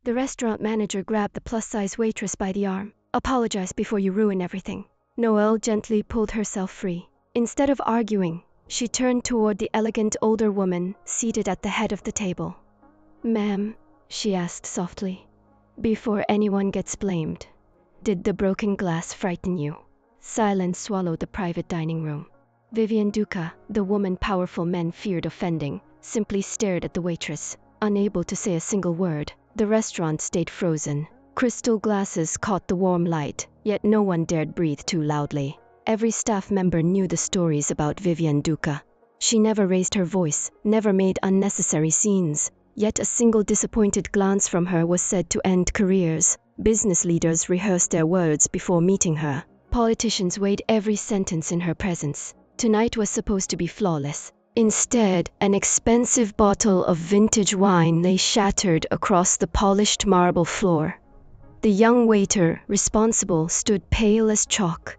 The restaurant manager grabbed the plus-size waitress by the arm. "Apologize before you ruin everything." Noel gently pulled herself free. Instead of arguing, she turned toward the elegant older woman seated at the head of the table. "Ma'am," she asked softly, "before anyone gets blamed, did the broken glass frighten you?" Silence swallowed the private dining room. Vivien Duca, the woman powerful men feared offending, simply stared at the waitress, unable to say a single word. The restaurant stayed frozen. Crystal glasses caught the warm light, yet no one dared breathe too loudly. Every staff member knew the stories about Vivien Duca. She never raised her voice, never made unnecessary scenes. Yet a single disappointed glance from her was said to end careers. Business leaders rehearsed their words before meeting her. Politicians weighed every sentence in her presence. Tonight was supposed to be flawless. Instead, an expensive bottle of vintage wine lay shattered across the polished marble floor. The young waiter, responsible, stood pale as chalk,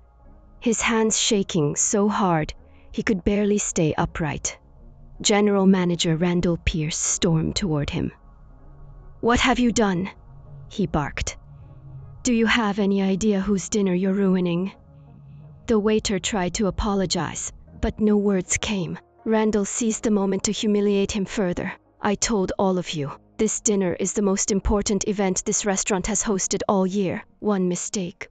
his hands shaking so hard he could barely stay upright. General Manager Randall Pierce stormed toward him. "What have you done?" he barked. "Do you have any idea whose dinner you're ruining?" The waiter tried to apologize, but no words came. Randall seized the moment to humiliate him further. "I told all of you, this dinner is the most important event this restaurant has hosted all year. One mistake,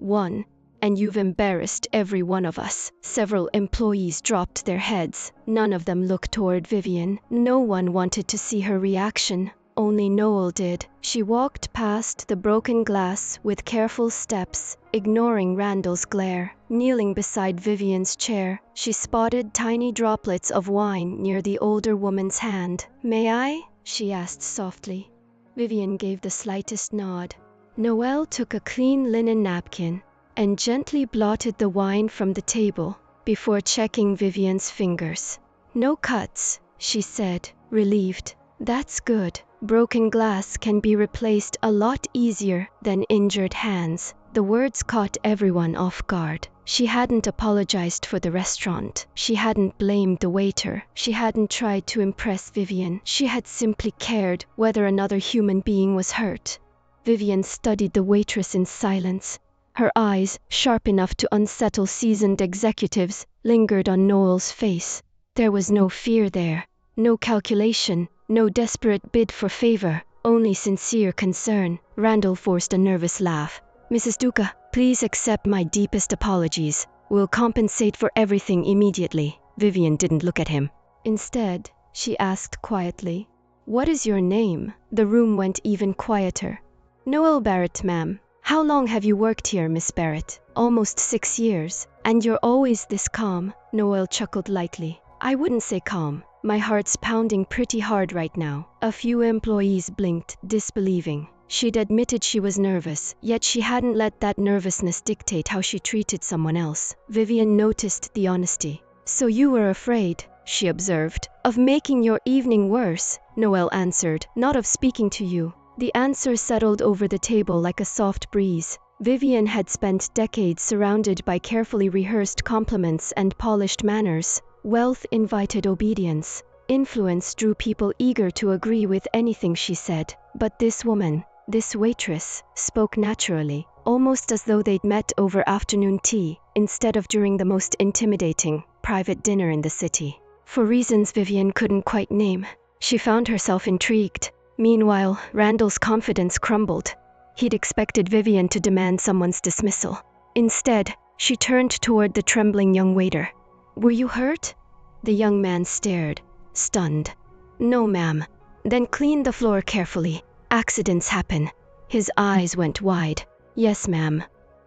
and you've embarrassed every one of us." Several employees dropped their heads. None of them looked toward Vivien. No one wanted to see her reaction. Only Noel did. She walked past the broken glass with careful steps, ignoring Randall's glare. Kneeling beside Vivien's chair, she spotted tiny droplets of wine near the older woman's hand. "May I?" she asked softly. Vivien gave the slightest nod. Noel took a clean linen napkin and gently blotted the wine from the table before checking Vivien's fingers. "No cuts," she said, relieved. "That's good. Broken glass can be replaced a lot easier than injured hands." The words caught everyone off guard. She hadn't apologized for the restaurant. She hadn't blamed the waiter. She hadn't tried to impress Vivien. She had simply cared whether another human being was hurt. Vivien studied the waitress in silence. Her eyes, sharp enough to unsettle seasoned executives, lingered on Noel's face. There was no fear there, no calculation, no desperate bid for favor, only sincere concern. Randall forced a nervous laugh. "Mrs. Duca, please accept my deepest apologies. We'll compensate for everything immediately." Vivien didn't look at him. Instead, she asked quietly, "What is your name?" The room went even quieter. "Noel Barrett, ma'am." "How long have you worked here, Miss Barrett?" "Almost 6 years. And you're always this calm." Noel chuckled lightly. "I wouldn't say calm. My heart's pounding pretty hard right now." A few employees blinked, disbelieving. She'd admitted she was nervous, yet she hadn't let that nervousness dictate how she treated someone else. Vivien noticed the honesty. "So you were afraid," she observed, "of making your evening worse?" Noel answered, "Not of speaking to you." The answer settled over the table like a soft breeze. Vivien had spent decades surrounded by carefully rehearsed compliments and polished manners. Wealth invited obedience. Influence drew people eager to agree with anything she said. But this woman, this waitress, spoke naturally, almost as though they'd met over afternoon tea, instead of during the most intimidating, private dinner in the city. For reasons Vivien couldn't quite name, she found herself intrigued. Meanwhile, Randall's confidence crumbled. He'd expected Vivien to demand someone's dismissal. Instead, she turned toward the trembling young waiter. "Were you hurt?" The young man stared, stunned. "No, ma'am." "Then clean the floor carefully. Accidents happen." His eyes went wide. "Yes, ma'am."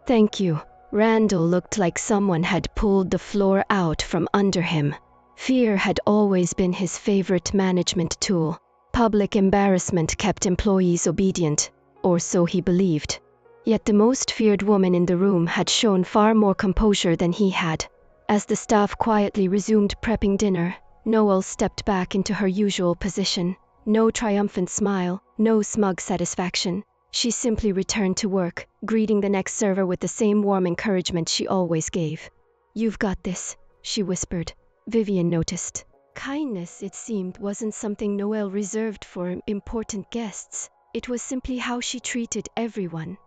"Thank you." Randall looked like someone had pulled the floor out from under him. Fear had always been his favorite management tool. Public embarrassment kept employees obedient, or so he believed. Yet the most feared woman in the room had shown far more composure than he had. As the staff quietly resumed prepping dinner, Noel stepped back into her usual position. No triumphant smile, no smug satisfaction. She simply returned to work, greeting the next server with the same warm encouragement she always gave. "You've got this," she whispered. Vivien noticed. Kindness, it seemed, wasn't something Noel reserved for important guests. It was simply how she treated everyone.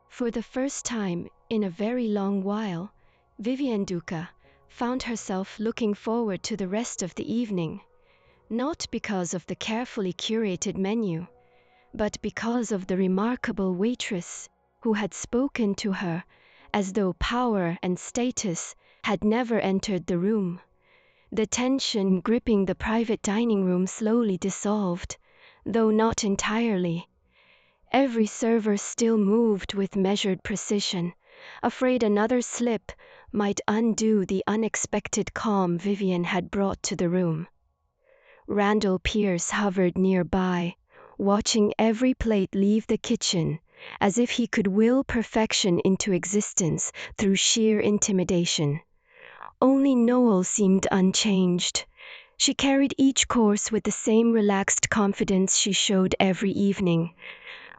For the first time in a very long while, Vivien Duca found herself looking forward to the rest of the evening, not because of the carefully curated menu, but because of the remarkable waitress who had spoken to her as though power and status had never entered the room. The tension gripping the private dining room slowly dissolved, though not entirely. Every server still moved with measured precision, afraid another slip might undo the unexpected calm Vivien had brought to the room. Randall Pierce hovered nearby, watching every plate leave the kitchen, as if he could will perfection into existence through sheer intimidation. Only Noel seemed unchanged. She carried each course with the same relaxed confidence she showed every evening.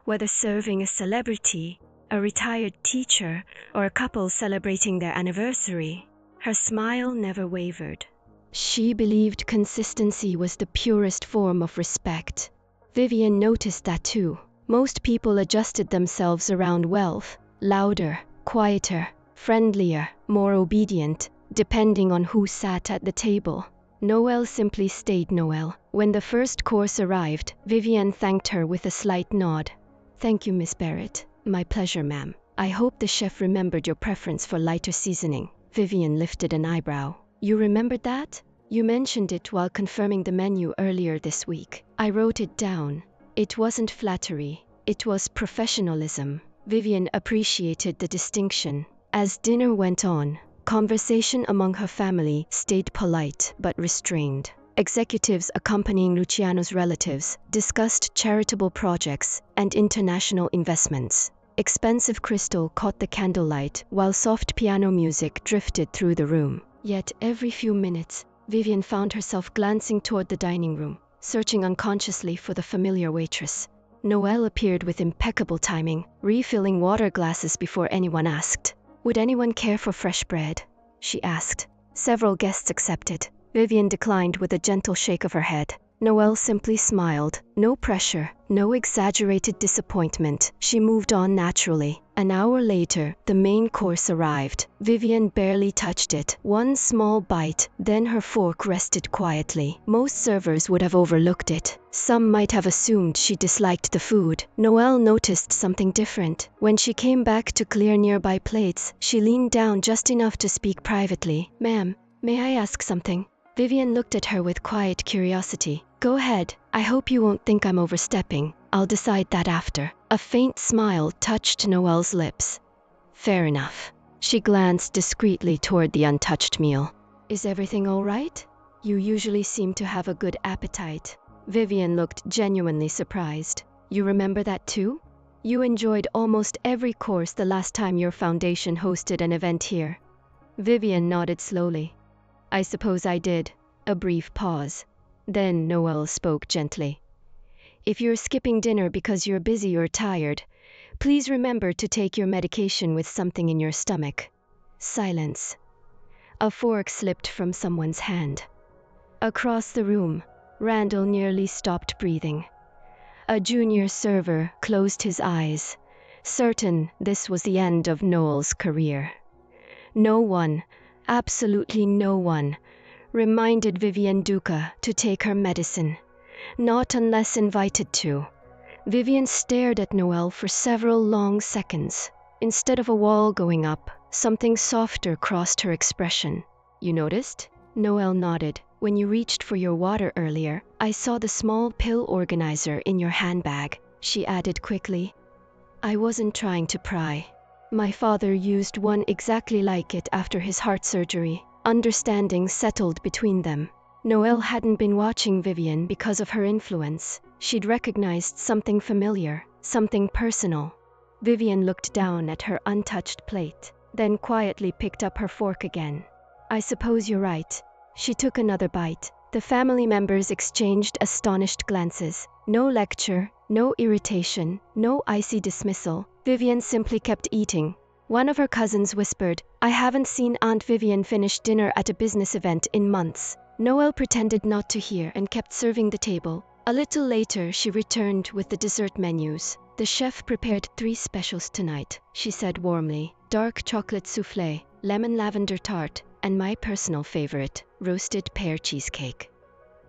Whether serving a celebrity, a retired teacher, or a couple celebrating their anniversary, her smile never wavered. She believed consistency was the purest form of respect. Vivien noticed that too. Most people adjusted themselves around wealth, louder, quieter, friendlier, more obedient, depending on who sat at the table. Noel simply stayed Noel. When the first course arrived, Vivien thanked her with a slight nod. "Thank you, Miss Barrett." "My pleasure, ma'am. I hope the chef remembered your preference for lighter seasoning." Vivien lifted an eyebrow. "You remembered that? You mentioned it while confirming the menu earlier this week." "I wrote it down. It wasn't flattery. It was professionalism." Vivien appreciated the distinction. As dinner went on, conversation among her family stayed polite but restrained. Executives accompanying Luciano's relatives discussed charitable projects and international investments. Expensive crystal caught the candlelight while soft piano music drifted through the room. Yet every few minutes, Vivien found herself glancing toward the dining room, searching unconsciously for the familiar waitress. Noel appeared with impeccable timing, refilling water glasses before anyone asked. "Would anyone care for fresh bread?" she asked. Several guests accepted. Vivien declined with a gentle shake of her head. Noel simply smiled. No pressure, no exaggerated disappointment. She moved on naturally. An hour later, the main course arrived. Vivien barely touched it. One small bite, then her fork rested quietly. Most servers would have overlooked it. Some might have assumed she disliked the food. Noel noticed something different. When she came back to clear nearby plates, she leaned down just enough to speak privately. "Ma'am, may I ask something?" Vivien looked at her with quiet curiosity. "Go ahead. I hope you won't think I'm overstepping. I'll decide that after." A faint smile touched Noel's lips. "Fair enough." She glanced discreetly toward the untouched meal. "Is everything all right? You usually seem to have a good appetite." Vivien looked genuinely surprised. "You remember that too? You enjoyed almost every course the last time your foundation hosted an event here." Vivien nodded slowly. "I suppose I did." A brief pause. Then Noel spoke gently. "If you're skipping dinner because you're busy or tired, please remember to take your medication with something in your stomach." Silence. A fork slipped from someone's hand. Across the room, Randall nearly stopped breathing. A junior server closed his eyes, certain this was the end of Noel's career. No one, absolutely no one, reminded Vivien Duca to take her medicine, not unless invited to. Vivien stared at Noel for several long seconds. Instead of a wall going up, something softer crossed her expression. "You noticed?" Noel nodded. "When you reached for your water earlier, I saw the small pill organizer in your handbag," she added quickly. "I wasn't trying to pry. My father used one exactly like it after his heart surgery." Understanding settled between them. Noel hadn't been watching Vivien because of her influence. She'd recognized something familiar, something personal. Vivien looked down at her untouched plate, then quietly picked up her fork again. "I suppose you're right." She took another bite. The family members exchanged astonished glances. No lecture, no irritation, no icy dismissal. Vivien simply kept eating. One of her cousins whispered, "I haven't seen Aunt Vivien finish dinner at a business event in months." Noel pretended not to hear and kept serving the table, A little later, she returned with the dessert menus. "The chef prepared 3 specials tonight," she said warmly. "Dark chocolate soufflé, lemon lavender tart, and my personal favorite, roasted pear cheesecake."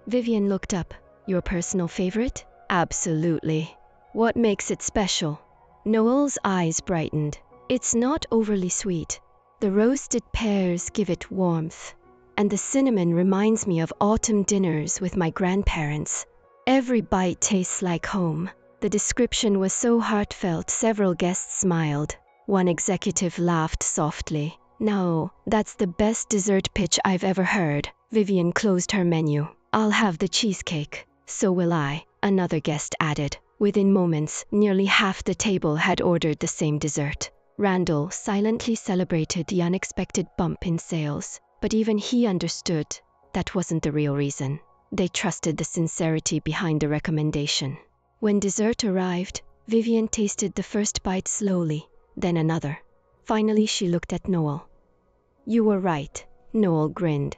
Vivien looked up. "Your personal favorite?" "Absolutely." "What makes it special?" Noel's eyes brightened. "It's not overly sweet. The roasted pears give it warmth, and the cinnamon reminds me of autumn dinners with my grandparents. Every bite tastes like home." The description was so heartfelt, several guests smiled. One executive laughed softly. "No, that's the best dessert pitch I've ever heard." Vivien closed her menu. "I'll have the cheesecake." "So will I," another guest added. Within moments, nearly half the table had ordered the same dessert. Randall silently celebrated the unexpected bump in sales, but even he understood that wasn't the real reason. They trusted the sincerity behind the recommendation. When dessert arrived, Vivien tasted the first bite slowly, then another. Finally, she looked at Noel. "You were right," Noel grinned.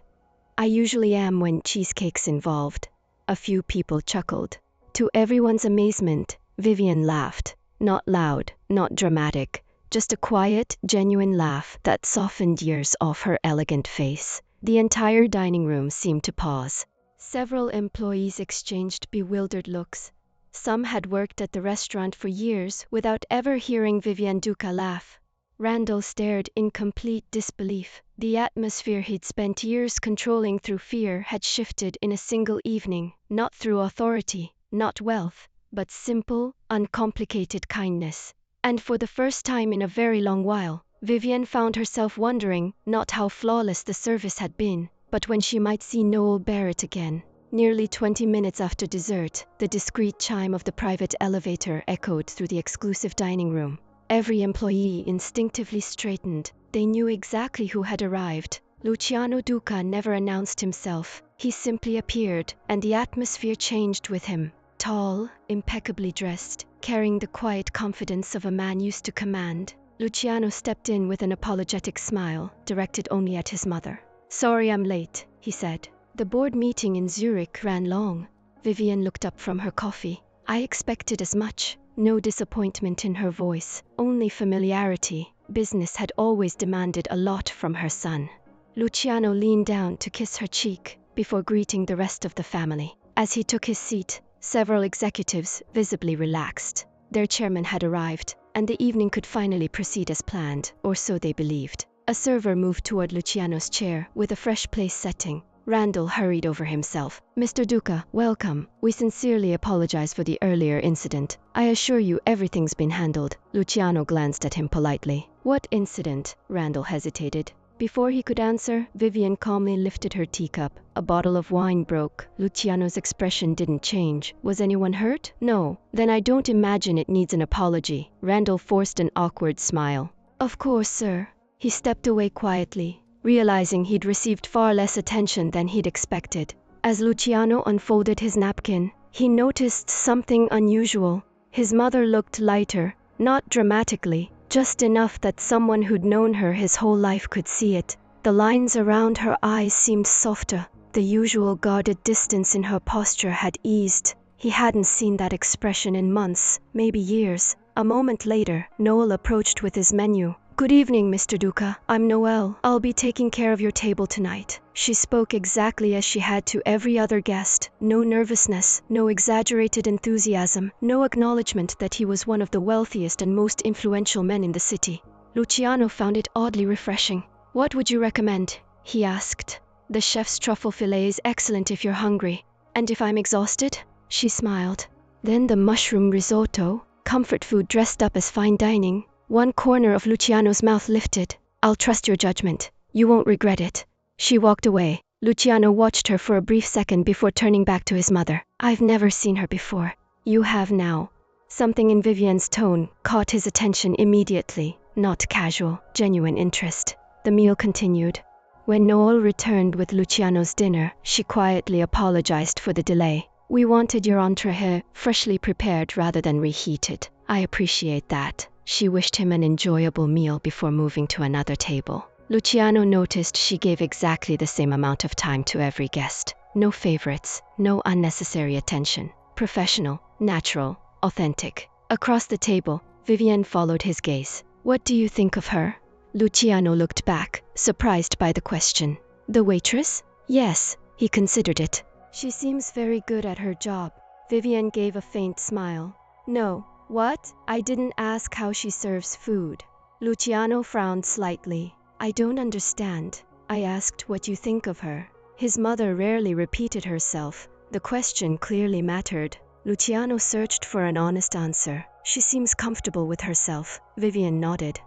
"I usually am when cheesecake's involved." A few people chuckled. To everyone's amazement, Vivien laughed. Not loud, not dramatic, just a quiet, genuine laugh that softened years off her elegant face. The entire dining room seemed to pause. Several employees exchanged bewildered looks. Some had worked at the restaurant for years without ever hearing Vivien Duca laugh. Randall stared in complete disbelief. The atmosphere he'd spent years controlling through fear had shifted in a single evening, not through authority, not wealth, but simple, uncomplicated kindness. And for the first time in a very long while, Vivien found herself wondering not how flawless the service had been, but when she might see Noel Barrett again. Nearly 20 minutes after dessert, the discreet chime of the private elevator echoed through the exclusive dining room. Every employee instinctively straightened. They knew exactly who had arrived. Luciano Duca never announced himself. He simply appeared, and the atmosphere changed with him. Tall, impeccably dressed, carrying the quiet confidence of a man used to command, Luciano stepped in with an apologetic smile, directed only at his mother. "Sorry I'm late," he said. "The board meeting in Zurich ran long." Vivien looked up from her coffee. "I expected as much." No disappointment in her voice, only familiarity. Business had always demanded a lot from her son. Luciano leaned down to kiss her cheek before greeting the rest of the family. As he took his seat, several executives visibly relaxed. Their chairman had arrived, and the evening could finally proceed as planned, or so they believed. A server moved toward Luciano's chair with a fresh place setting. Randall hurried over himself. "Mr. Duca, welcome. We sincerely apologize for the earlier incident. I assure you everything's been handled." Luciano glanced at him politely. "What incident?" Randall hesitated. Before he could answer, Vivien calmly lifted her teacup. A bottle of wine broke. Luciano's expression didn't change. "Was anyone hurt?" "No." "Then I don't imagine it needs an apology." Randall forced an awkward smile. "Of course, sir." He stepped away quietly, realizing he'd received far less attention than he'd expected. As Luciano unfolded his napkin, he noticed something unusual. His mother looked lighter, not dramatically, just enough that someone who'd known her his whole life could see it. The lines around her eyes seemed softer. The usual guarded distance in her posture had eased. He hadn't seen that expression in months, maybe years. A moment later, Noel approached with his menu. "Good evening, Mr. Duca. I'm Noel. I'll be taking care of your table tonight." She spoke exactly as she had to every other guest. No nervousness, no exaggerated enthusiasm, no acknowledgement that he was one of the wealthiest and most influential men in the city. Luciano found it oddly refreshing. "What would you recommend?" he asked. "The chef's truffle fillet is excellent if you're hungry. And if I'm exhausted?" She smiled. Then the mushroom risotto, comfort food dressed up as fine dining. One corner of Luciano's mouth lifted. "I'll trust your judgment. You won't regret it." She walked away. Luciano watched her for a brief second before turning back to his mother. "I've never seen her before." "You have now." Something in Vivien's tone caught his attention immediately. Not casual, genuine interest. The meal continued. When Noel returned with Luciano's dinner, she quietly apologized for the delay. "We wanted your entree freshly prepared rather than reheated. I appreciate that." She wished him an enjoyable meal before moving to another table. Luciano noticed she gave exactly the same amount of time to every guest. No favorites, no unnecessary attention. professional, natural, authentic. Across the table, Vivien followed his gaze. What do you think of her? Luciano looked back, surprised by the question. The waitress? Yes, he considered it. She seems very good at her job. Vivien gave a faint smile. No. What? I didn't ask how she serves food. Luciano frowned slightly. I don't understand. I asked what you think of her. His mother rarely repeated herself. The question clearly mattered. Luciano searched for an honest answer. She seems comfortable with herself. Vivien nodded.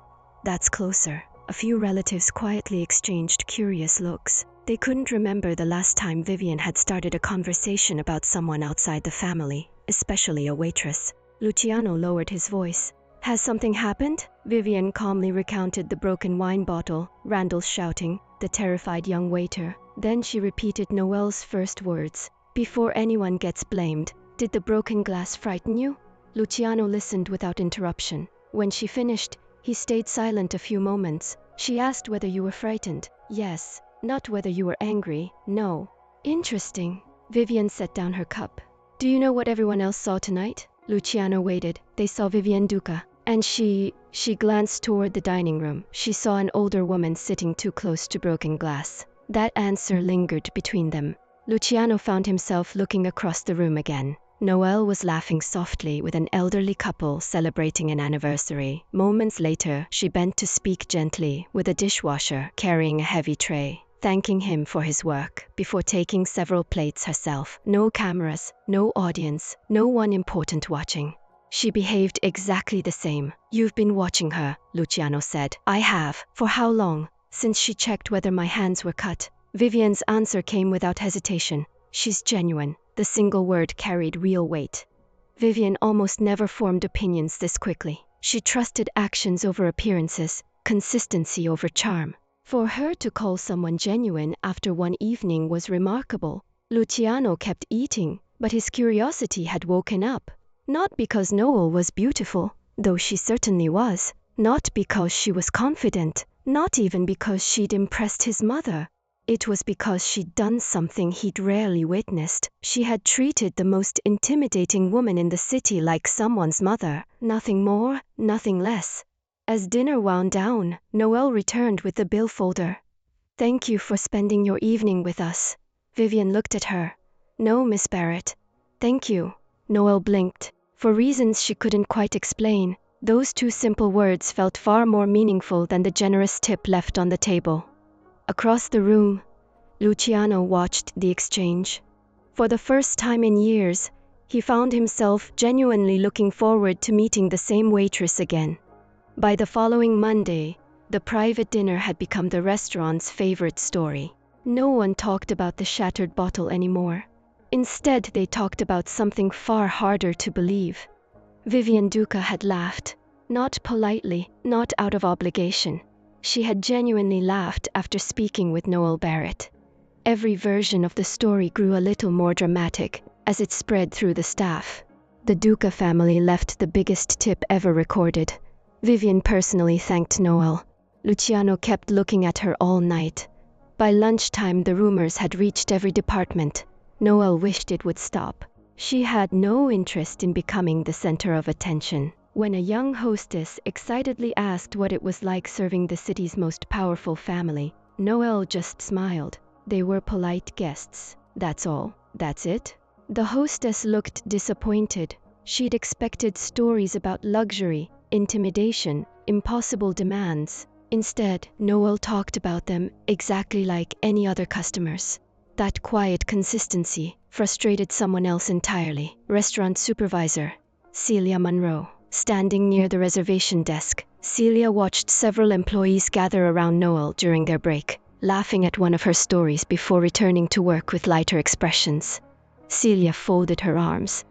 That's closer. A few relatives quietly exchanged curious looks. They couldn't remember the last time Vivien had started a conversation about someone outside the family, especially a waitress. Luciano lowered his voice. Has something happened? Vivien calmly recounted the broken wine bottle, Randall shouting, the terrified young waiter. Then she repeated Noel's first words. Before anyone gets blamed, did the broken glass frighten you? Luciano listened without interruption. When she finished, he stayed silent a few moments. She asked whether you were frightened. Yes. Not whether you were angry. No. Interesting. Vivien set down her cup. Do you know what everyone else saw tonight? Luciano waited. They saw Vivien Duca. And she glanced toward the dining room. She saw an older woman sitting too close to broken glass. That answer lingered between them. Luciano found himself looking across the room again. Noel was laughing softly with an elderly couple celebrating an anniversary. Moments later, she bent to speak gently with a dishwasher carrying a heavy tray, thanking him for his work before taking several plates herself. No cameras, no audience, no one important watching. She behaved exactly the same. You've been watching her, Luciano said. I have. For how long? Since she checked whether my hands were cut. Vivien's answer came without hesitation. She's genuine. The single word carried real weight. Vivien almost never formed opinions this quickly. She trusted actions over appearances, consistency over charm. For her to call someone genuine after one evening was remarkable. Luciano kept eating, but his curiosity had woken up. Not because Noel was beautiful, though she certainly was. Not because she was confident. Not even because she'd impressed his mother. It was because she'd done something he'd rarely witnessed. She had treated the most intimidating woman in the city like someone's mother. Nothing more, nothing less. As dinner wound down, Noel returned with the bill folder. Thank you for spending your evening with us. Vivien looked at her. No, Miss Barrett. Thank you. Noel blinked. For reasons she couldn't quite explain, those two simple words felt far more meaningful than the generous tip left on the table. Across the room, Luciano watched the exchange. For the first time in years, he found himself genuinely looking forward to meeting the same waitress again. By the following Monday, the private dinner had become the restaurant's favorite story. No one talked about the shattered bottle anymore. Instead, they talked about something far harder to believe. Vivien Duca had laughed, not politely, not out of obligation. She had genuinely laughed after speaking with Noel Barrett. Every version of the story grew a little more dramatic as it spread through the staff. The Duca family left the biggest tip ever recorded. Vivien personally thanked Noel. Luciano kept looking at her all night. By lunchtime, the rumors had reached every department. Noel wished it would stop. She had no interest in becoming the center of attention. When a young hostess excitedly asked what it was like serving the city's most powerful family, Noel just smiled. They were polite guests. That's all. That's it? The hostess looked disappointed. She'd expected stories about luxury, intimidation, impossible demands. Instead, Noel talked about them exactly like any other customers. That quiet consistency frustrated someone else entirely. Restaurant supervisor, Celia Monroe. Standing near the reservation desk, Celia watched several employees gather around Noel during their break, laughing at one of her stories before returning to work with lighter expressions. Celia folded her arms.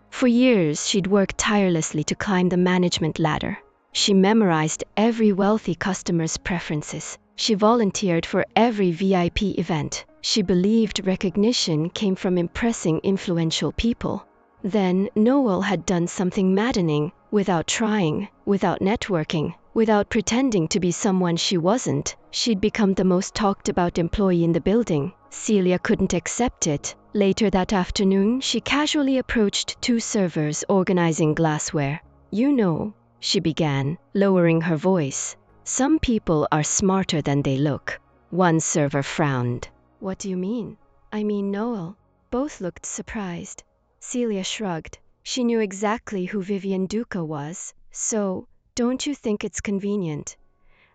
For years, she'd worked tirelessly to climb the management ladder. She memorized every wealthy customer's preferences. She volunteered for every VIP event. She believed recognition came from impressing influential people. Then Noel had done something maddening, without trying, without networking, without pretending to be someone she wasn't. She'd become the most talked about employee in the building. Celia couldn't accept it. Later that afternoon, she casually approached two servers organizing glassware. "You know," she began, lowering her voice, "some people are smarter than they look." One server frowned. "What do you mean?" "I mean Noel." Both looked surprised. Celia shrugged. She knew exactly who Vivien Duca was. "So, don't you think it's convenient?"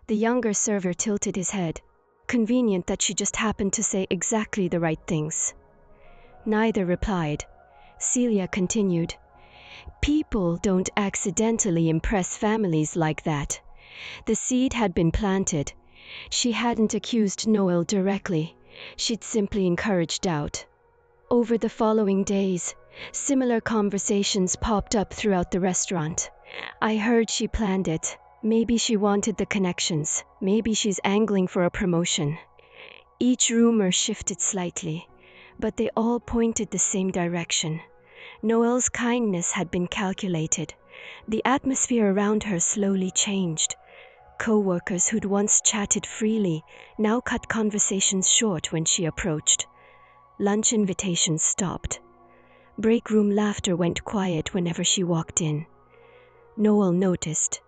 The younger server tilted his head. "Convenient that she just happened to say exactly the right things." Neither replied. Celia continued, "People don't accidentally impress families like that." The seed had been planted. She hadn't accused Noel directly. She'd simply encouraged doubt. Over the following days, similar conversations popped up throughout the restaurant. "I heard she planned it. Maybe she wanted the connections. Maybe she's angling for a promotion." Each rumor shifted slightly, but they all pointed the same direction. Noel's kindness had been calculated. The atmosphere around her slowly changed. Co-workers who'd once chatted freely now cut conversations short when she approached. Lunch invitations stopped. Break room laughter went quiet whenever she walked in. Noel noticed.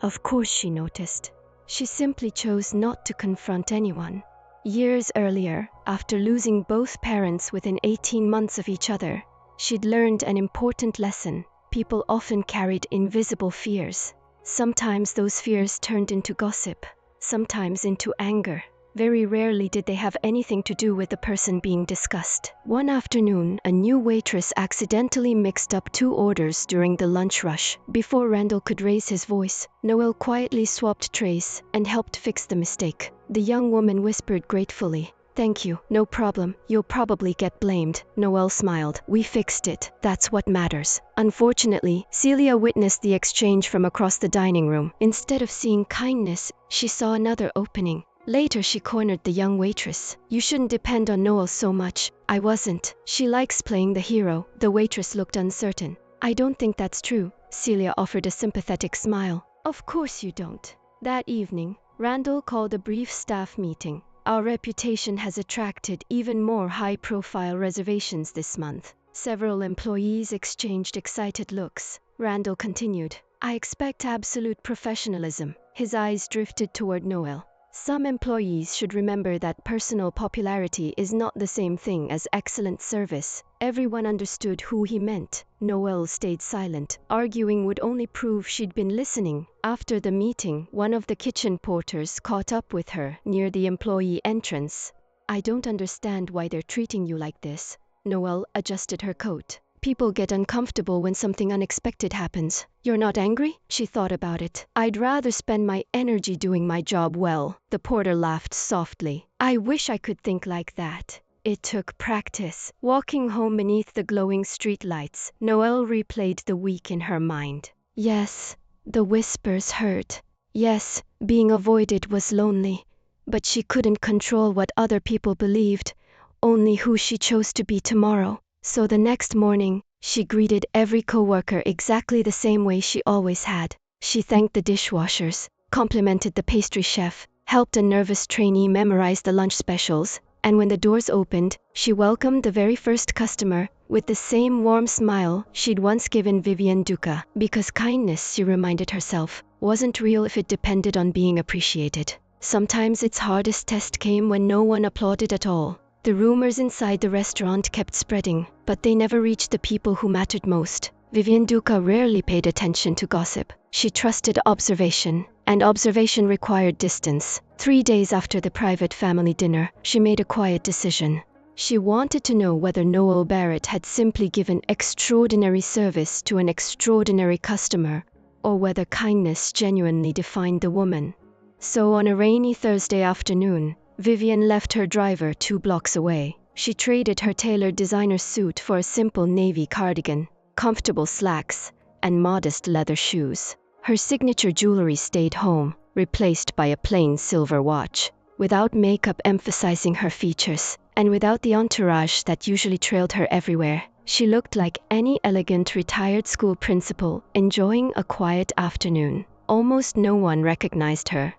Of course she noticed. She simply chose not to confront anyone. Years earlier, after losing both parents within 18 months of each other, she'd learned an important lesson. People often carried invisible fears. Sometimes those fears turned into gossip, sometimes into anger. Very rarely did they have anything to do with the person being discussed. One afternoon, a new waitress accidentally mixed up two orders during the lunch rush. Before Randall could raise his voice, Noel quietly swapped trays and helped fix the mistake. The young woman whispered gratefully, "Thank you, no problem. You'll probably get blamed." Noel smiled. "We fixed it. That's what matters." Unfortunately, Celia witnessed the exchange from across the dining room. Instead of seeing kindness, she saw another opening. Later, she cornered the young waitress. "You shouldn't depend on Noel so much." "I wasn't. She likes playing the hero." The waitress looked uncertain. "I don't think that's true." Celia offered a sympathetic smile. "Of course you don't." That evening, Randall called a brief staff meeting. "Our reputation has attracted even more high-profile reservations this month." Several employees exchanged excited looks. Randall continued, "I expect absolute professionalism." His eyes drifted toward Noel. "Some employees should remember that personal popularity is not the same thing as excellent service." Everyone understood who he meant. Noel stayed silent. Arguing would only prove she'd been listening. After the meeting, one of the kitchen porters caught up with her near the employee entrance. "I don't understand why they're treating you like this." Noel adjusted her coat. "People get uncomfortable when something unexpected happens." "You're not angry?" She thought about it. "I'd rather spend my energy doing my job well." The porter laughed softly. "I wish I could think like that." It took practice. Walking home beneath the glowing streetlights, Noel replayed the week in her mind. Yes, the whispers hurt. Yes, being avoided was lonely. But she couldn't control what other people believed, only who she chose to be tomorrow. So the next morning, she greeted every coworker exactly the same way she always had. She thanked the dishwashers, complimented the pastry chef, helped a nervous trainee memorize the lunch specials, and when the doors opened, she welcomed the very first customer with the same warm smile she'd once given Vivien Duca. Because kindness, she reminded herself, wasn't real if it depended on being appreciated. Sometimes its hardest test came when no one applauded at all. The rumors inside the restaurant kept spreading, but they never reached the people who mattered most. Vivien Duca rarely paid attention to gossip. She trusted observation, and observation required distance. 3 days after the private family dinner, she made a quiet decision. She wanted to know whether Noel Barrett had simply given extraordinary service to an extraordinary customer, or whether kindness genuinely defined the woman. So on a rainy Thursday afternoon, Vivien left her driver 2 blocks away. She traded her tailored designer suit for a simple navy cardigan, comfortable slacks, and modest leather shoes. Her signature jewelry stayed home, replaced by a plain silver watch. Without makeup emphasizing her features, and without the entourage that usually trailed her everywhere, she looked like any elegant retired school principal enjoying a quiet afternoon. Almost no one recognized her.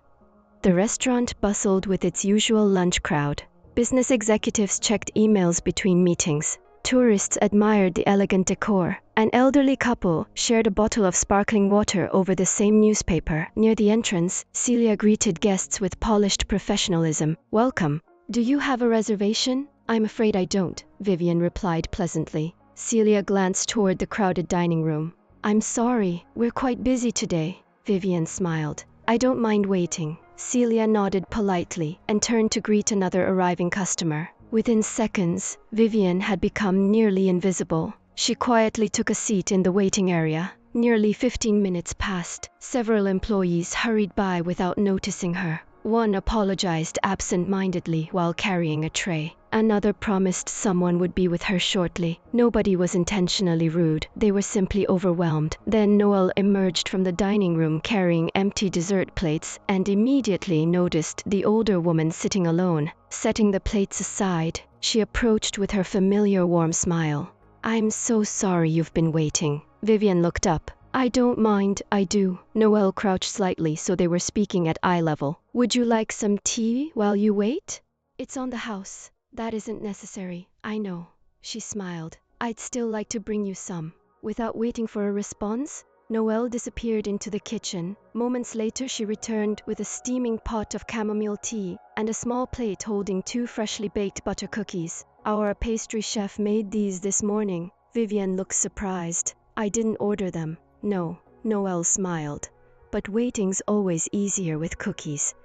The restaurant bustled with its usual lunch crowd. Business executives checked emails between meetings. Tourists admired the elegant decor. An elderly couple shared a bottle of sparkling water over the same newspaper. Near the entrance, Celia greeted guests with polished professionalism. "Welcome. Do you have a reservation?" "I'm afraid I don't," Vivien replied pleasantly. Celia glanced toward the crowded dining room. "I'm sorry, we're quite busy today." Vivien smiled. "I don't mind waiting." Celia nodded politely and turned to greet another arriving customer. Within seconds, Vivien had become nearly invisible. She quietly took a seat in the waiting area. Nearly 15 minutes passed. Several employees hurried by without noticing her. One apologized absent-mindedly while carrying a tray. Another promised someone would be with her shortly. Nobody was intentionally rude. They were simply overwhelmed. Then Noel emerged from the dining room carrying empty dessert plates and immediately noticed the older woman sitting alone. Setting the plates aside, she approached with her familiar warm smile. "I'm so sorry you've been waiting." Vivien looked up. "I don't mind, I do." Noel crouched slightly so they were speaking at eye level. "Would you like some tea while you wait?" "It's on the house." "That isn't necessary, I know." She smiled. "I'd still like to bring you some." Without waiting for a response, Noel disappeared into the kitchen. Moments later, she returned with a steaming pot of chamomile tea and a small plate holding 2 freshly baked butter cookies. "Our pastry chef made these this morning." Vivien looked surprised. "I didn't order them." "No," Noel smiled. "But waiting's always easier with cookies."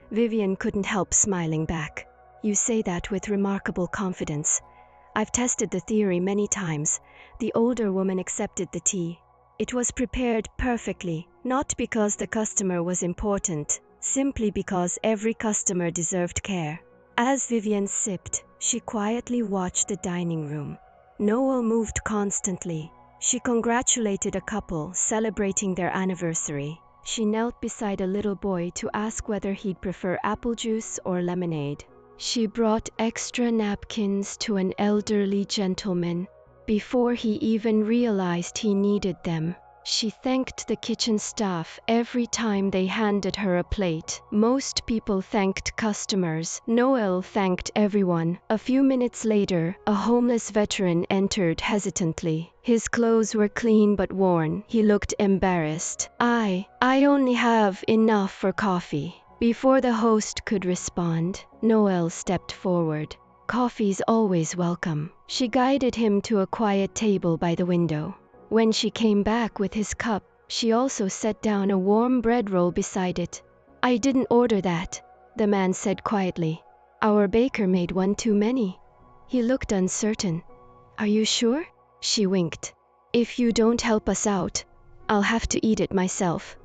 Vivien couldn't help smiling back. "You say that with remarkable confidence. I've tested the theory many times." The older woman accepted the tea. It was prepared perfectly, not because the customer was important, simply because every customer deserved care. As Vivien sipped, she quietly watched the dining room. Noel moved constantly. She congratulated a couple celebrating their anniversary. She knelt beside a little boy to ask whether he'd prefer apple juice or lemonade. She brought extra napkins to an elderly gentleman before he even realized he needed them. She thanked the kitchen staff every time they handed her a plate. Most people thanked customers. Noel thanked everyone. A few minutes later, a homeless veteran entered hesitantly. His clothes were clean but worn. He looked embarrassed. I only have enough for coffee." Before the host could respond, Noel stepped forward. "Coffee's always welcome." She guided him to a quiet table by the window. When she came back with his cup, she also set down a warm bread roll beside it. "I didn't order that," the man said quietly. "Our baker made one too many." He looked uncertain. "Are you sure?" She winked. "If you don't help us out, I'll have to eat it myself."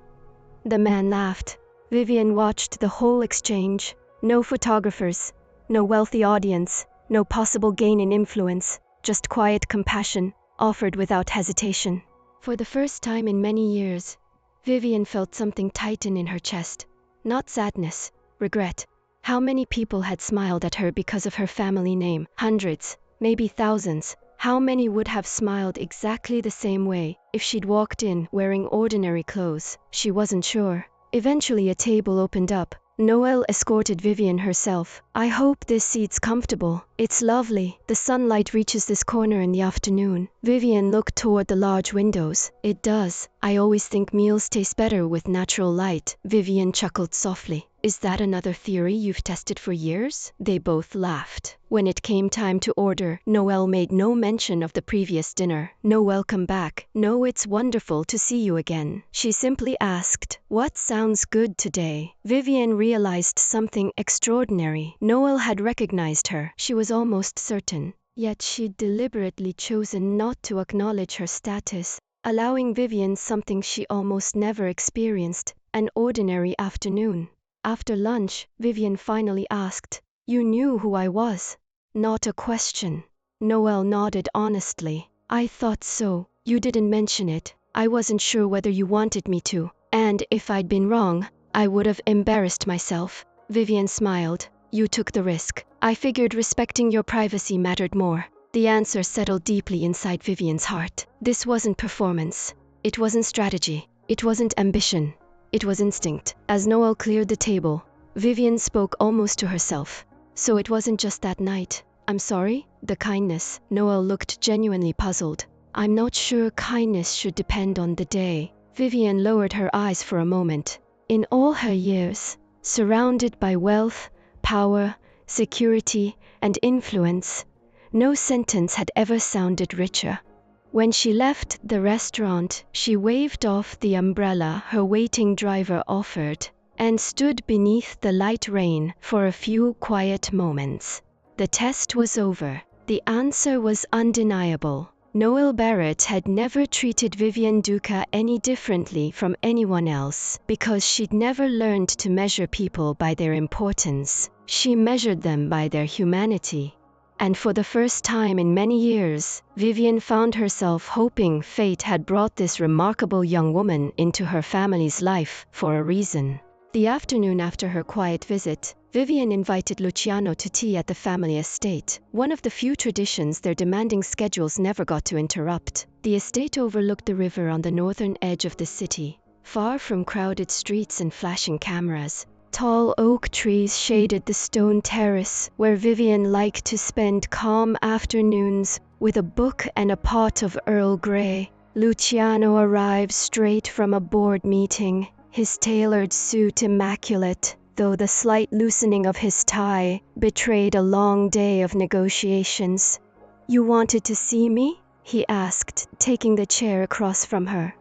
The man laughed. Vivien watched the whole exchange. No photographers, no wealthy audience, no possible gain in influence, just quiet compassion, offered without hesitation. For the first time in many years, Vivien felt something tighten in her chest. Not sadness, regret. How many people had smiled at her because of her family name? Hundreds, maybe thousands. How many would have smiled exactly the same way if she'd walked in wearing ordinary clothes? She wasn't sure. Eventually, a table opened up. Noel escorted Vivien herself. "I hope this seat's comfortable. It's lovely. The sunlight reaches this corner in the afternoon." Vivien looked toward the large windows. "It does. I always think meals taste better with natural light." Vivien chuckled softly. "Is that another theory you've tested for years?" They both laughed. When it came time to order, Noel made no mention of the previous dinner. "No welcome back. No, it's wonderful to see you again." She simply asked, "What sounds good today?" Vivien realized something extraordinary. Noel had recognized her. She was almost certain. Yet she'd deliberately chosen not to acknowledge her status, allowing Vivien something she almost never experienced, an ordinary afternoon. After lunch, Vivien finally asked, "You knew who I was?" Not a question. Noel nodded honestly. "I thought so. You didn't mention it. I wasn't sure whether you wanted me to. And if I'd been wrong, I would have embarrassed myself." Vivien smiled. "You took the risk. I figured respecting your privacy mattered more." The answer settled deeply inside Vivien's heart. This wasn't performance. It wasn't strategy. It wasn't ambition. It was instinct. As Noel cleared the table, Vivien spoke almost to herself. So it wasn't just that night. I'm sorry? The kindness. Noel looked genuinely puzzled. I'm not sure kindness should depend on the day. Vivien lowered her eyes for a moment. In all her years, surrounded by wealth, power, security, and influence, no sentence had ever sounded richer. When she left the restaurant, she waved off the umbrella her waiting driver offered and stood beneath the light rain for a few quiet moments. The test was over. The answer was undeniable. Noel Barrett had never treated Vivien Duca any differently from anyone else because she'd never learned to measure people by their importance. She measured them by their humanity. And for the first time in many years, Vivien found herself hoping fate had brought this remarkable young woman into her family's life for a reason. The afternoon after her quiet visit, Vivien invited Luciano to tea at the family estate, one of the few traditions their demanding schedules never got to interrupt. The estate overlooked the river on the northern edge of the city, far from crowded streets and flashing cameras. Tall oak trees shaded the stone terrace where Vivien liked to spend calm afternoons with a book and a pot of Earl Grey. Luciano arrived straight from a board meeting, his tailored suit immaculate, though the slight loosening of his tie betrayed a long day of negotiations. "You wanted to see me?" he asked, taking the chair across from her.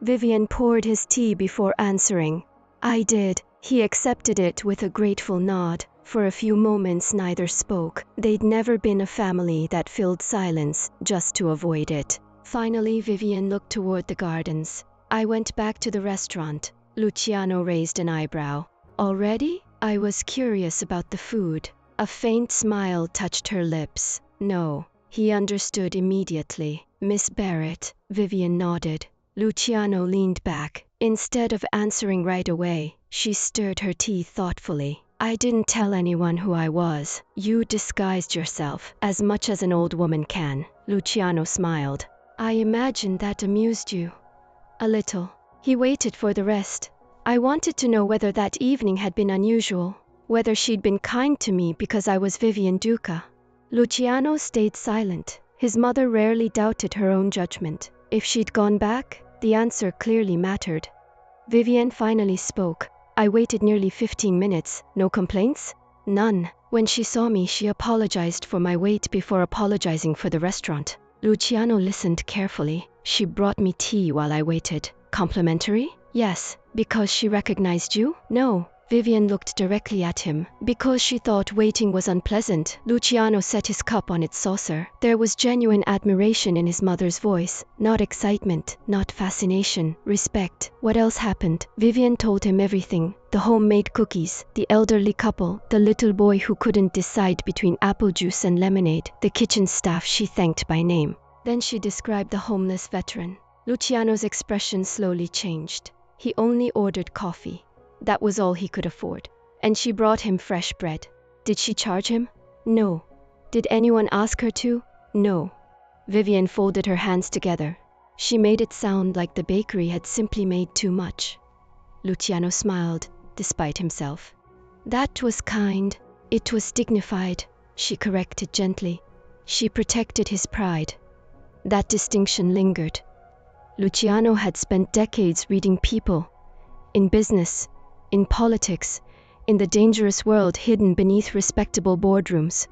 Vivien poured his tea before answering. "I did." He accepted it with a grateful nod. For a few moments neither spoke. They'd never been a family that filled silence just to avoid it. Finally, Vivien looked toward the gardens. "I went back to the restaurant." Luciano raised an eyebrow. "Already?" "I was curious about the food." A faint smile touched her lips. "No." He understood immediately. "Miss Barrett." Vivien nodded. Luciano leaned back. Instead of answering right away, she stirred her tea thoughtfully. "I didn't tell anyone who I was. You disguised yourself, as much as an old woman can." Luciano smiled. "I imagined that amused you." "A little." He waited for the rest. "I wanted to know whether that evening had been unusual, whether she'd been kind to me because I was Vivien Duca." Luciano stayed silent. His mother rarely doubted her own judgment. If she'd gone back, the answer clearly mattered. Vivien finally spoke. "I waited nearly 15 minutes. No complaints?" "None. When she saw me, she apologized for my wait before apologizing for the restaurant." Luciano listened carefully. "She brought me tea while I waited." "Complimentary?" "Yes." "Because she recognized you?" "No." Vivien looked directly at him. "Because she thought waiting was unpleasant." Luciano set his cup on its saucer. There was genuine admiration in his mother's voice. Not excitement, not fascination, respect. "What else happened?" Vivien told him everything. The homemade cookies, the elderly couple, the little boy who couldn't decide between apple juice and lemonade, the kitchen staff she thanked by name. Then she described the homeless veteran. Luciano's expression slowly changed. He only ordered coffee. That was all he could afford. And she brought him fresh bread. Did she charge him? No. Did anyone ask her to? No. Vivien folded her hands together. She made it sound like the bakery had simply made too much. Luciano smiled, despite himself. "That was kind. It was dignified," she corrected gently. She protected his pride. That distinction lingered. Luciano had spent decades reading people, in business, in politics, in the dangerous world hidden beneath respectable boardrooms.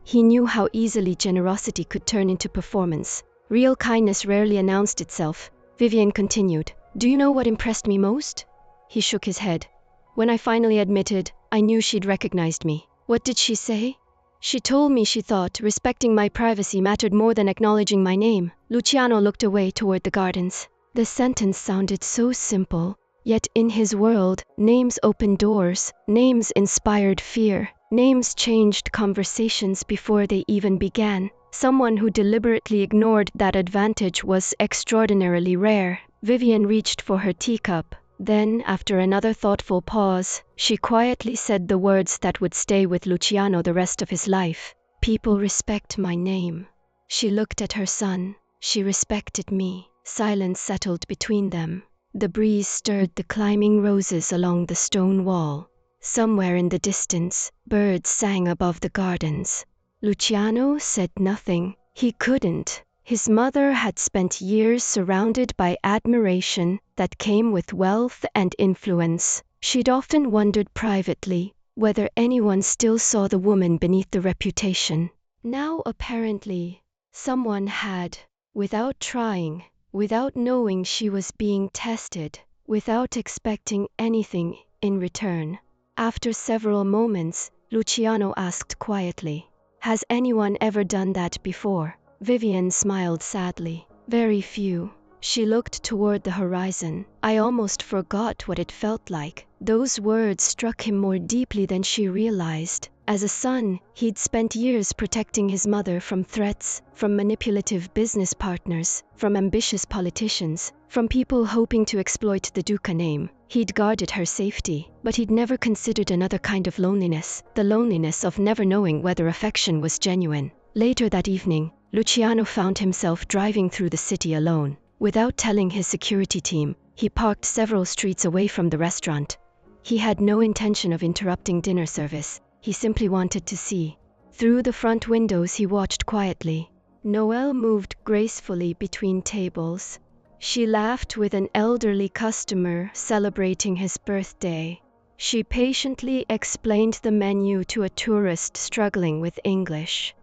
He knew how easily generosity could turn into performance. Real kindness rarely announced itself. Vivien continued. "Do you know what impressed me most?" He shook his head. "When I finally admitted, I knew she'd recognized me." "What did she say?" "She told me she thought respecting my privacy mattered more than acknowledging my name." Luciano looked away toward the gardens. The sentence sounded so simple. Yet in his world, names opened doors, names inspired fear, names changed conversations before they even began. Someone who deliberately ignored that advantage was extraordinarily rare. Vivien reached for her teacup. Then, after another thoughtful pause, she quietly said the words that would stay with Luciano the rest of his life. "People respect my name." She looked at her son. She respected me. Silence settled between them. The breeze stirred the climbing roses along the stone wall. Somewhere in the distance, birds sang above the gardens. Luciano said nothing. He couldn't. His mother had spent years surrounded by admiration that came with wealth and influence. She'd often wondered privately whether anyone still saw the woman beneath the reputation. Now apparently, someone had, without trying, without knowing she was being tested, without expecting anything in return. After several moments, Luciano asked quietly, "Has anyone ever done that before?" Vivien smiled sadly. "Very few." She looked toward the horizon. "I almost forgot what it felt like." Those words struck him more deeply than she realized. As a son, he'd spent years protecting his mother from threats, from manipulative business partners, from ambitious politicians, from people hoping to exploit the Duca name. He'd guarded her safety, but he'd never considered another kind of loneliness, the loneliness of never knowing whether affection was genuine. Later that evening, Luciano found himself driving through the city alone. Without telling his security team, he parked several streets away from the restaurant. He had no intention of interrupting dinner service. He simply wanted to see. Through the front windows he watched quietly. Noel moved gracefully between tables. She laughed with an elderly customer celebrating his birthday. She patiently explained the menu to a tourist struggling with English.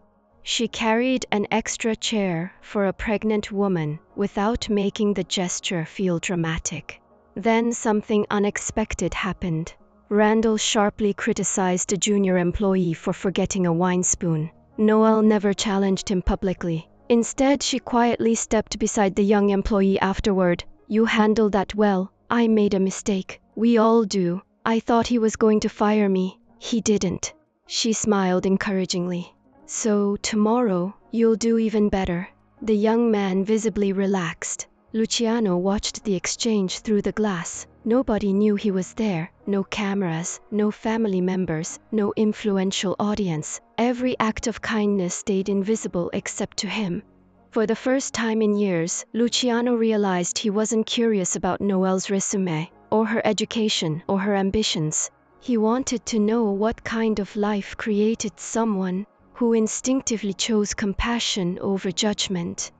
She carried an extra chair for a pregnant woman without making the gesture feel dramatic. Then something unexpected happened. Randall sharply criticized a junior employee for forgetting a wine spoon. Noel never challenged him publicly. Instead, she quietly stepped beside the young employee afterward. "You handled that well. I made a mistake. We all do. I thought he was going to fire me. He didn't." She smiled encouragingly. "So tomorrow, you'll do even better." The young man visibly relaxed. Luciano watched the exchange through the glass. Nobody knew he was there. No cameras, no family members, no influential audience. Every act of kindness stayed invisible except to him. For the first time in years, Luciano realized he wasn't curious about Noel's resume, or her education, or her ambitions. He wanted to know what kind of life created someone who instinctively chose compassion over judgment.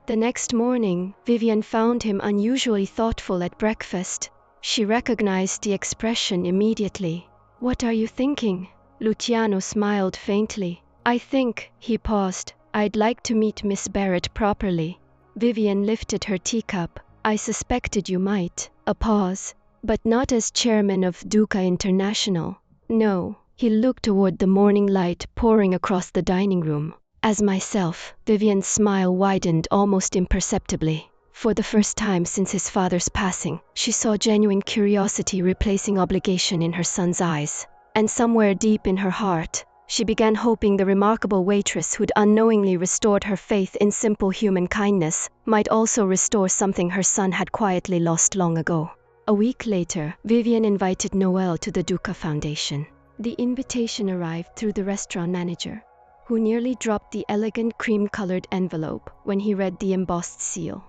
The next morning, Vivien found him unusually thoughtful at breakfast. She recognized the expression immediately. "What are you thinking?" Luciano smiled faintly. "I think," he paused, "I'd like to meet Miss Barrett properly." Vivien lifted her teacup. "I suspected you might." A pause. "But not as chairman of Duca International." "No." He looked toward the morning light pouring across the dining room. "As myself." Vivien's smile widened almost imperceptibly. For the first time since his father's passing, she saw genuine curiosity replacing obligation in her son's eyes. And somewhere deep in her heart, she began hoping the remarkable waitress who'd unknowingly restored her faith in simple human kindness might also restore something her son had quietly lost long ago. A week later, Vivien invited Noel to the Duca Foundation. The invitation arrived through the restaurant manager, who nearly dropped the elegant cream-colored envelope when he read the embossed seal.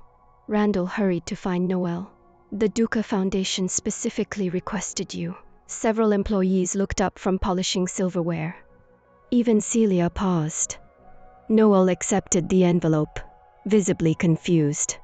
Randall hurried to find Noel. "The Duca Foundation specifically requested you." Several employees looked up from polishing silverware. Even Celia paused. Noel accepted the envelope, visibly confused.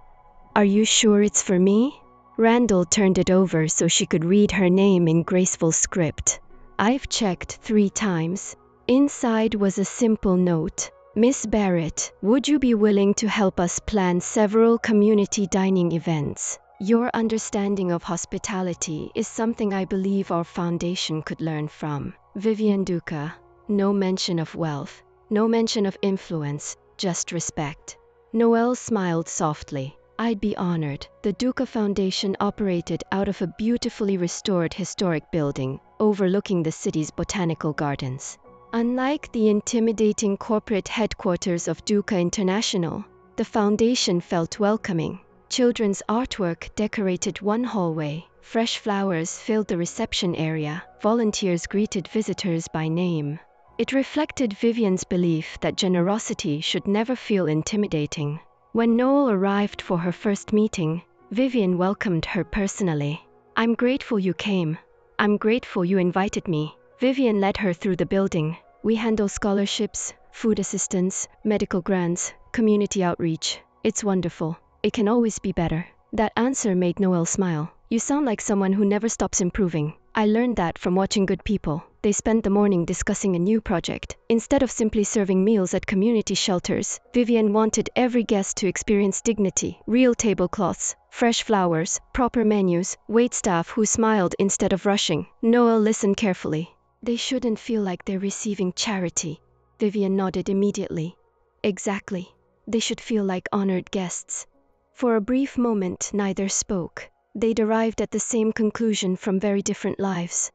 "Are you sure it's for me?" Randall turned it over so she could read her name in graceful script. "I've checked 3 times. Inside was a simple note. Miss Barrett, would you be willing to help us plan several community dining events? Your understanding of hospitality is something I believe our foundation could learn from. Vivien Duca." No mention of wealth, no mention of influence, just respect. Noel smiled softly. "I'd be honored." The Duca Foundation operated out of a beautifully restored historic building overlooking the city's botanical gardens. Unlike the intimidating corporate headquarters of Duca International, the foundation felt welcoming. Children's artwork decorated one hallway, fresh flowers filled the reception area, volunteers greeted visitors by name. It reflected Vivien's belief that generosity should never feel intimidating. When Noel arrived for her first meeting, Vivien welcomed her personally. "I'm grateful you came. I'm grateful you invited me. Vivien led her through the building. We handle scholarships, food assistance, medical grants, community outreach. It's wonderful. It can always be better. That answer made Noel smile. You sound like someone who never stops improving. I learned that from watching good people. They spent the morning discussing a new project. Instead of simply serving meals at community shelters, Vivien wanted every guest to experience dignity, real tablecloths, fresh flowers, proper menus, waitstaff who smiled instead of rushing. Noel listened carefully. They shouldn't feel like they're receiving charity. Vivien nodded immediately. Exactly. They should feel like honored guests. For a brief moment, neither spoke. They'd arrived at the same conclusion from very different lives.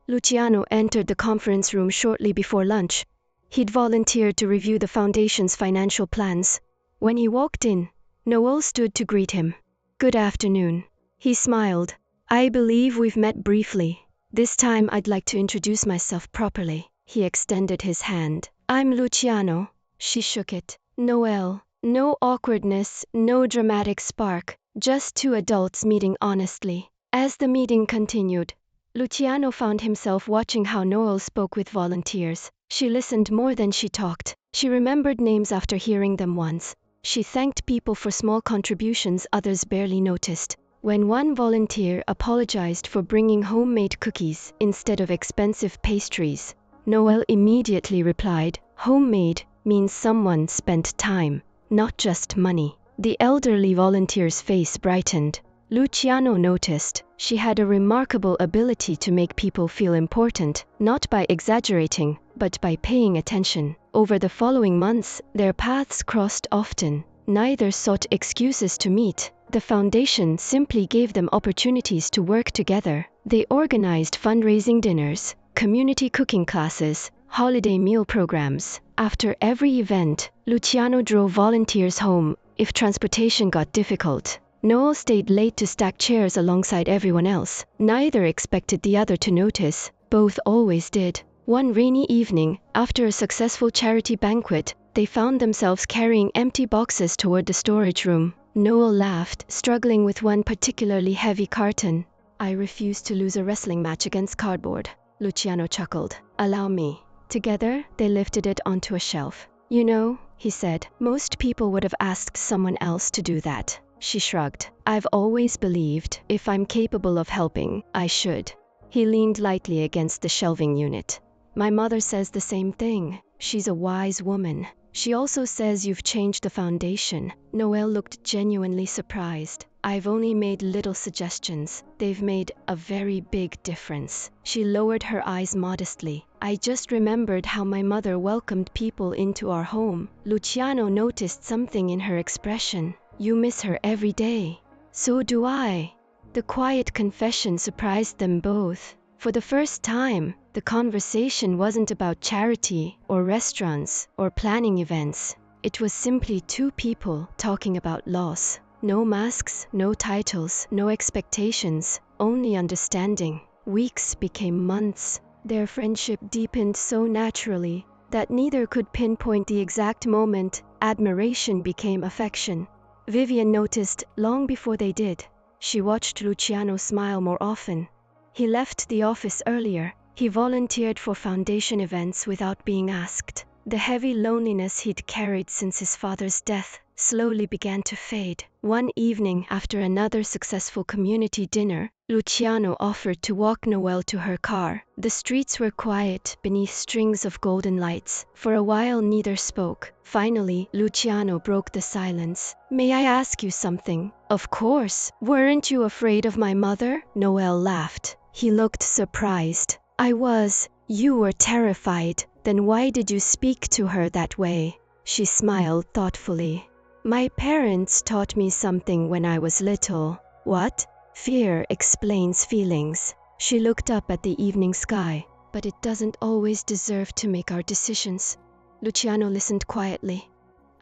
Luciano entered the conference room shortly before lunch. He'd volunteered to review the foundation's financial plans. When he walked in, Noel stood to greet him. Good afternoon. He smiled. I believe we've met briefly. This time I'd like to introduce myself properly. He extended his hand. I'm Luciano. She shook it. Noel. No awkwardness, no dramatic spark. Just two adults meeting honestly. As the meeting continued, Luciano found himself watching how Noel spoke with volunteers. She listened more than she talked. She remembered names after hearing them once. She thanked people for small contributions others barely noticed. When one volunteer apologized for bringing homemade cookies instead of expensive pastries, Noel immediately replied, homemade means someone spent time, not just money. The elderly volunteer's face brightened. Luciano noticed she had a remarkable ability to make people feel important, not by exaggerating, but by paying attention. Over the following months, their paths crossed often. Neither sought excuses to meet. The foundation simply gave them opportunities to work together. They organized fundraising dinners, community cooking classes, holiday meal programs. After every event, Luciano drove volunteers home if transportation got difficult. Noel stayed late to stack chairs alongside everyone else. Neither expected the other to notice. Both always did. One rainy evening, after a successful charity banquet, they found themselves carrying empty boxes toward the storage room. Noel laughed, struggling with one particularly heavy carton. I refuse to lose a wrestling match against cardboard. Luciano chuckled. Allow me. Together, they lifted it onto a shelf. You know, he said, most people would have asked someone else to do that. She shrugged. I've always believed, if I'm capable of helping, I should. He leaned lightly against the shelving unit. My mother says the same thing. She's a wise woman. She also says you've changed the foundation. Noel looked genuinely surprised. I've only made little suggestions. They've made a very big difference. She lowered her eyes modestly. I just remembered how my mother welcomed people into our home. Luciano noticed something in her expression. You miss her every day. So do I. The quiet confession surprised them both. For the first time, the conversation wasn't about charity or restaurants or planning events. It was simply two people talking about loss. No masks, no titles, no expectations, only understanding. Weeks became months. Their friendship deepened so naturally that neither could pinpoint the exact moment admiration became affection. Vivien noticed long before they did. She watched Luciano smile more often. He left the office earlier. He volunteered for foundation events without being asked. The heavy loneliness he'd carried since his father's death slowly began to fade. One evening, after another successful community dinner, Luciano offered to walk Noel to her car. The streets were quiet beneath strings of golden lights. For a while, neither spoke. Finally, Luciano broke the silence. May I ask you something? Of course. Weren't you afraid of my mother? Noel laughed. He looked surprised. I was. You were terrified. Then why did you speak to her that way? She smiled thoughtfully. My parents taught me something when I was little. What? Fear explains feelings. She looked up at the evening sky. But it doesn't always deserve to make our decisions. Luciano listened quietly.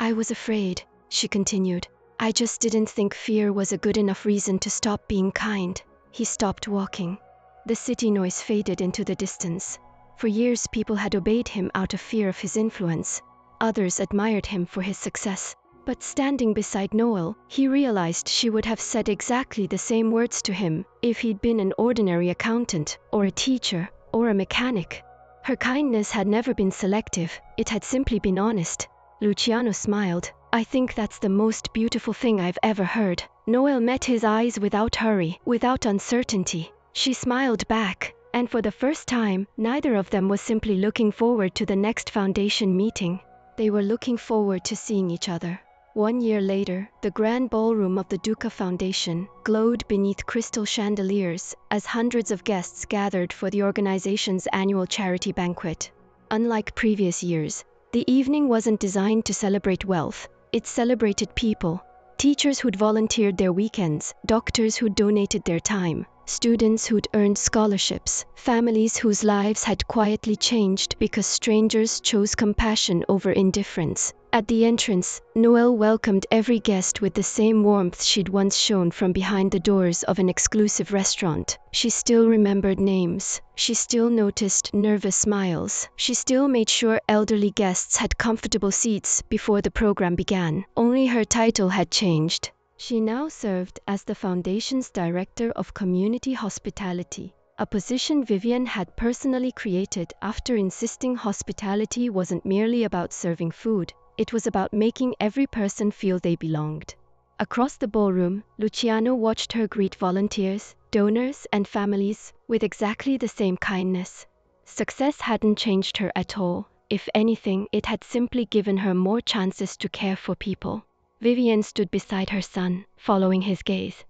I was afraid, she continued. I just didn't think fear was a good enough reason to stop being kind. He stopped walking. The city noise faded into the distance. For years, people had obeyed him out of fear of his influence. Others admired him for his success. But standing beside Noel, he realized she would have said exactly the same words to him if he'd been an ordinary accountant, or a teacher, or a mechanic. Her kindness had never been selective, it had simply been honest. Luciano smiled. I think that's the most beautiful thing I've ever heard. Noel met his eyes without hurry, without uncertainty. She smiled back, and for the first time, neither of them was simply looking forward to the next foundation meeting. They were looking forward to seeing each other. 1 year later, the grand ballroom of the Duca Foundation glowed beneath crystal chandeliers as hundreds of guests gathered for the organization's annual charity banquet. Unlike previous years, the evening wasn't designed to celebrate wealth. It celebrated people. Teachers who'd volunteered their weekends, doctors who'd donated their time, students who'd earned scholarships, families whose lives had quietly changed because strangers chose compassion over indifference. At the entrance, Noel welcomed every guest with the same warmth she'd once shown from behind the doors of an exclusive restaurant. She still remembered names. She still noticed nervous smiles. She still made sure elderly guests had comfortable seats before the program began. Only her title had changed. She now served as the Foundation's Director of Community Hospitality, a position Vivien had personally created after insisting hospitality wasn't merely about serving food. It was about making every person feel they belonged. Across the ballroom, Luciano watched her greet volunteers, donors, and families with exactly the same kindness. Success hadn't changed her at all. If anything, it had simply given her more chances to care for people. Vivien stood beside her son, following his gaze.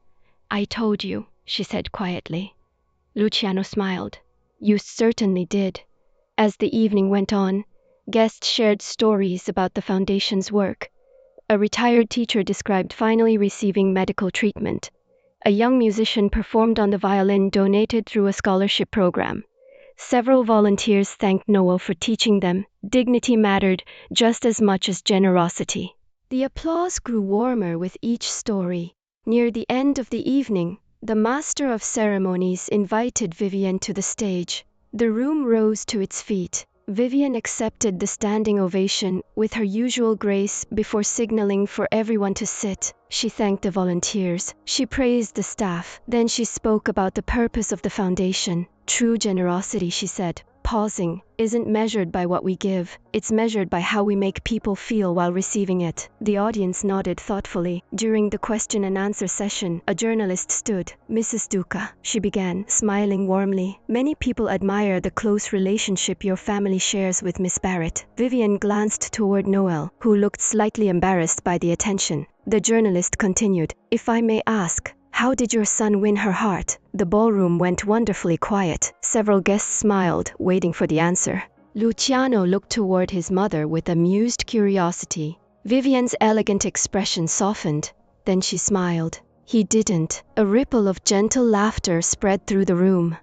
I told you, she said quietly. Luciano smiled. You certainly did. As the evening went on, guests shared stories about the foundation's work. A retired teacher described finally receiving medical treatment. A young musician performed on the violin donated through a scholarship program. Several volunteers thanked Noel for teaching them dignity mattered just as much as generosity. The applause grew warmer with each story. Near the end of the evening, the master of ceremonies invited Vivien to the stage. The room rose to its feet. Vivien accepted the standing ovation with her usual grace before signaling for everyone to sit. She thanked the volunteers. She praised the staff. Then she spoke about the purpose of the foundation. True generosity, she said, pausing, isn't measured by what we give. It's measured by how we make people feel while receiving it. The audience nodded thoughtfully. During the question and answer session, a journalist stood. Mrs. Duca, she began, smiling warmly. Many people admire the close relationship your family shares with Miss Barrett. Vivien glanced toward Noel, who looked slightly embarrassed by the attention. The journalist continued, if I may ask, how did your son win her heart? The ballroom went wonderfully quiet. Several guests smiled, waiting for the answer. Luciano looked toward his mother with amused curiosity. Vivien's elegant expression softened. Then she smiled. He didn't. A ripple of gentle laughter spread through the room.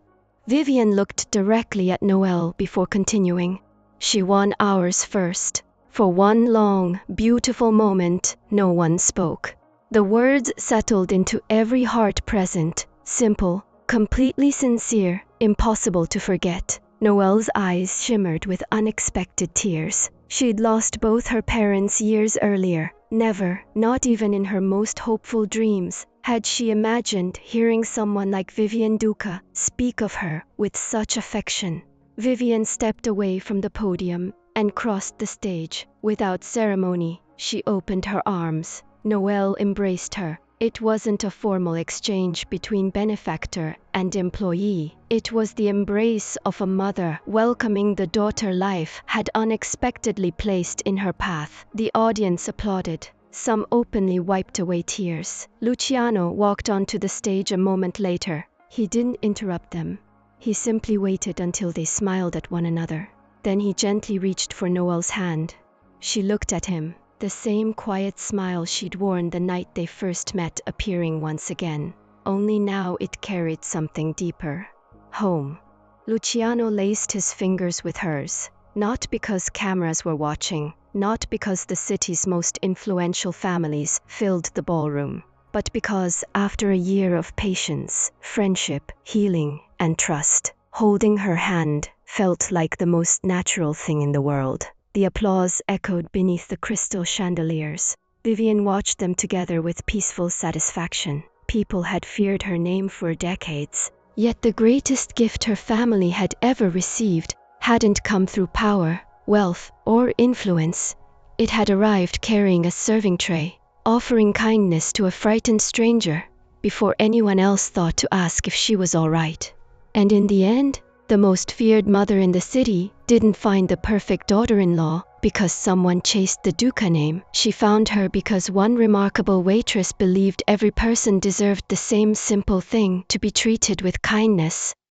Vivien looked directly at Noel before continuing. She won ours first. For one long, beautiful moment, no one spoke. The words settled into every heart present, simple, completely sincere, impossible to forget. Noel's eyes shimmered with unexpected tears. She'd lost both her parents years earlier. Never, not even in her most hopeful dreams, had she imagined hearing someone like Vivien Duca speak of her with such affection. Vivien stepped away from the podium and crossed the stage. Without ceremony, she opened her arms. Noel embraced her. It wasn't a formal exchange between benefactor and employee. It was the embrace of a mother welcoming the daughter life had unexpectedly placed in her path. The audience applauded. Some openly wiped away tears. Luciano walked onto the stage a moment later. He didn't interrupt them. He simply waited until they smiled at one another. Then he gently reached for Noel's hand. She looked at him. The same quiet smile she'd worn the night they first met appearing once again. Only now it carried something deeper. Home. Luciano laced his fingers with hers. Not because cameras were watching, not because the city's most influential families filled the ballroom, but because after a year of patience, friendship, healing, and trust, holding her hand felt like the most natural thing in the world. The applause echoed beneath the crystal chandeliers. Vivien watched them together with peaceful satisfaction. People had feared her name for decades, yet the greatest gift her family had ever received hadn't come through power, wealth, or influence. It had arrived carrying a serving tray, offering kindness to a frightened stranger before anyone else thought to ask if she was all right. And in the end, the most feared mother in the city didn't find the perfect daughter-in-law because someone chased the Duca name. She found her because one remarkable waitress believed every person deserved the same simple thing: to be treated with kindness.